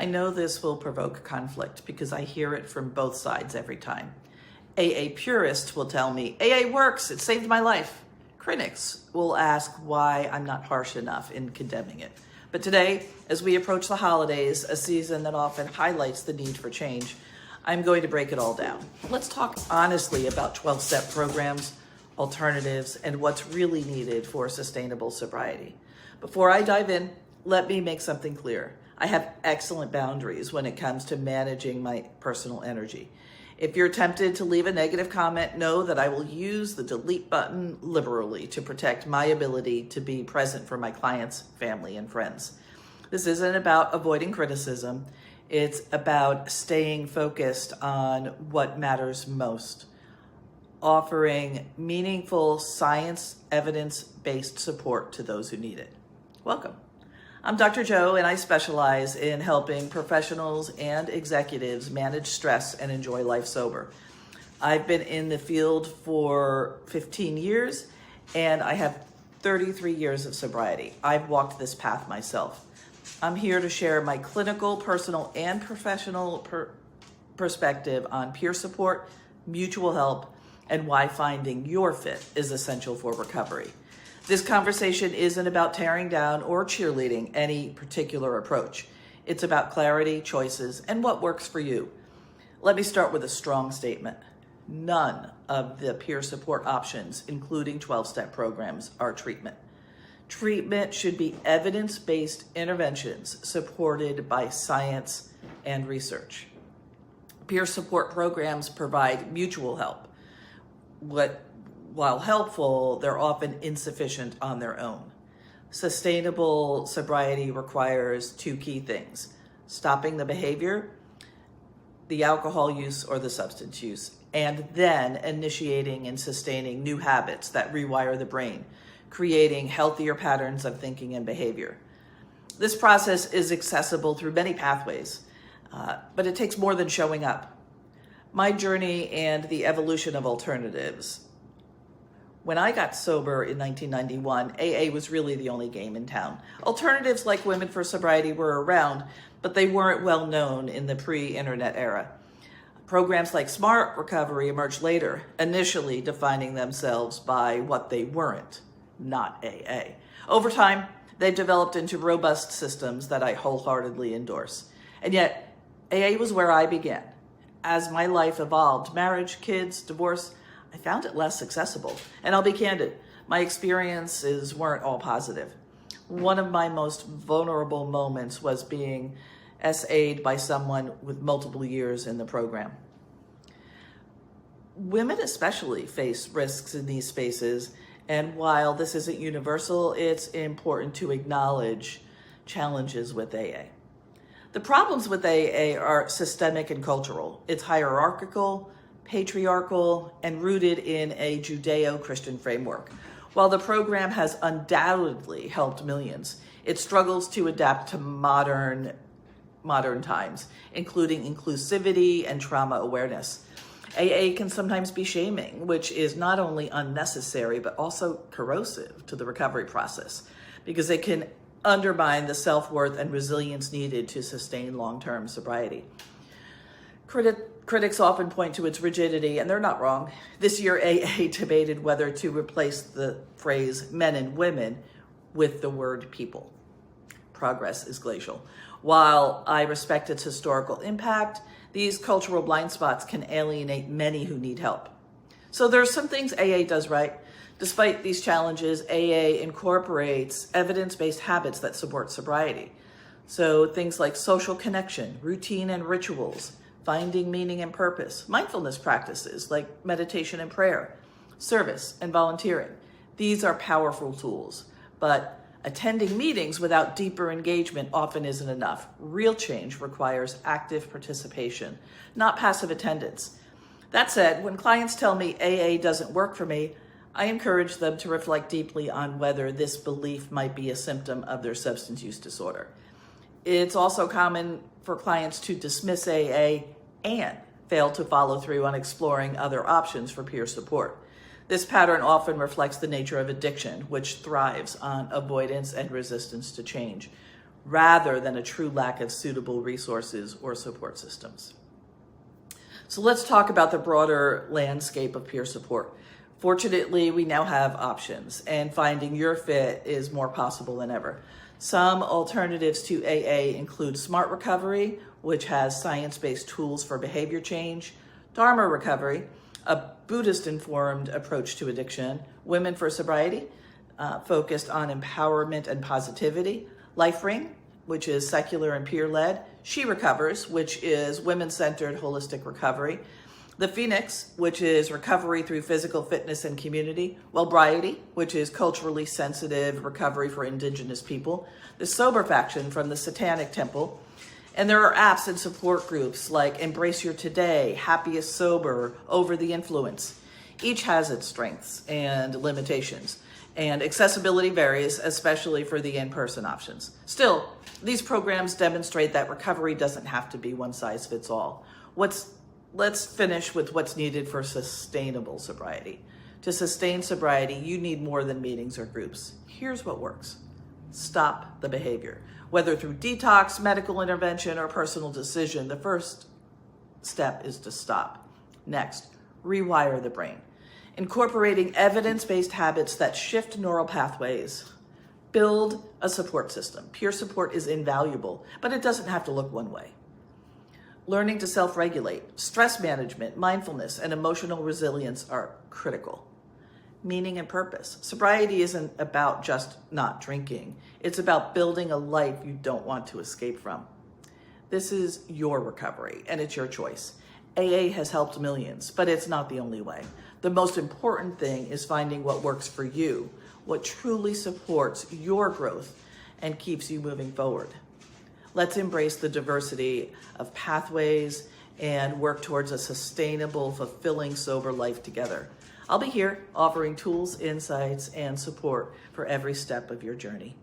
I know this will provoke conflict because I hear it from both sides every time. AA purists will tell me, AA works, it saved my life. Critics will ask why I'm not harsh enough in condemning it. But today, as we approach the holidays, a season that often highlights the need for change, I'm going to break it all down. Let's talk honestly about 12-step programs, alternatives, and what's really needed for sustainable sobriety. Before I dive in, let me make something clear. I have excellent boundaries when it comes to managing my personal energy. If you're tempted to leave a negative comment, know that I will use the delete button liberally to protect my ability to be present for my clients, family, and friends. This isn't about avoiding criticism. It's about staying focused on what matters most, offering meaningful science, evidence-based support to those who need it. Welcome. I'm Dr. Joe, and I specialize in helping professionals and executives manage stress and enjoy life sober. I've been in the field for 15 years, and I have 33 years of sobriety. I've walked this path myself. I'm here to share my clinical, personal, and professional perspective on peer support, mutual help, and why finding your fit is essential for recovery. This conversation isn't about tearing down or cheerleading any particular approach. It's about clarity, choices, and what works for you. Let me start with a strong statement. None of the peer support options, including 12-step programs, are treatment. Treatment should be evidence-based interventions supported by science and research. Peer support programs provide mutual help. While helpful, they're often insufficient on their own. Sustainable sobriety requires two key things: stopping the behavior, the alcohol use or the substance use, and then initiating and sustaining new habits that rewire the brain, creating healthier patterns of thinking and behavior. This process is accessible through many pathways, but it takes more than showing up. My journey and the evolution of alternatives. When I got sober in 1991, AA was really the only game in town. Alternatives like Women for Sobriety were around, but they weren't well known in the pre-internet era. Programs like Smart Recovery emerged later, initially defining themselves by what they weren't, not AA. Over time, they've developed into robust systems that I wholeheartedly endorse. And yet, AA was where I began. As my life evolved, marriage, kids, divorce, I found it less accessible. And I'll be candid, my experiences weren't all positive. One of my most vulnerable moments was being SA'd by someone with multiple years in the program. Women especially face risks in these spaces, and while this isn't universal, it's important to acknowledge challenges with AA. The problems with AA are systemic and cultural. It's hierarchical, patriarchal, and rooted in a Judeo-Christian framework. While the program has undoubtedly helped millions, it struggles to adapt to modern times, including inclusivity and trauma awareness. AA can sometimes be shaming, which is not only unnecessary, but also corrosive to the recovery process, because it can undermine the self-worth and resilience needed to sustain long-term sobriety. Critics often point to its rigidity, and they're not wrong. This year, AA debated whether to replace the phrase men and women with the word people. Progress is glacial. While I respect its historical impact, these cultural blind spots can alienate many who need help. So there's some things AA does right. Despite these challenges, AA incorporates evidence-based habits that support sobriety. So things like social connection, routine and rituals, finding meaning and purpose, mindfulness practices like meditation and prayer, service and volunteering. These are powerful tools, but attending meetings without deeper engagement often isn't enough. Real change requires active participation, not passive attendance. That said, when clients tell me AA doesn't work for me, I encourage them to reflect deeply on whether this belief might be a symptom of their substance use disorder. It's also common for clients to dismiss AA and fail to follow through on exploring other options for peer support. This pattern often reflects the nature of addiction, which thrives on avoidance and resistance to change. rather than a true lack of suitable resources or support systems. So let's talk about the broader landscape of peer support. Fortunately, we now have options, and finding your fit is more possible than ever. Some alternatives to AA include Smart Recovery, which has science-based tools for behavior change, Dharma Recovery, a Buddhist-informed approach to addiction, Women for Sobriety, focused on empowerment and positivity, Life Ring, which is secular and peer-led, She Recovers, which is women-centered holistic recovery, The Phoenix, which is recovery through physical fitness and community, Sobriety, which is culturally sensitive recovery for indigenous people, the Sober Faction from the Satanic Temple, and there are apps and support groups like Embrace Your Today, Happiest Sober, Over the Influence. Each has its strengths and limitations, and accessibility varies, especially for the in-person options. Still, these programs demonstrate that recovery doesn't have to be one size fits all. Let's finish with what's needed for sustainable sobriety. To sustain sobriety, you need more than meetings or groups. Here's what works. Stop the behavior. Whether through detox, medical intervention, or personal decision, the first step is to stop. Next, rewire the brain. Incorporating evidence-based habits that shift neural pathways. Build a support system. Peer support is invaluable, but it doesn't have to look one way. Learning to self-regulate, stress management, mindfulness, and emotional resilience are critical. Meaning and purpose. Sobriety isn't about just not drinking. It's about building a life you don't want to escape from. This is your recovery, and it's your choice. AA has helped millions, but it's not the only way. The most important thing is finding what works for you, what truly supports your growth and keeps you moving forward. Let's embrace the diversity of pathways and work towards a sustainable, fulfilling, sober life together. I'll be here offering tools, insights, and support for every step of your journey.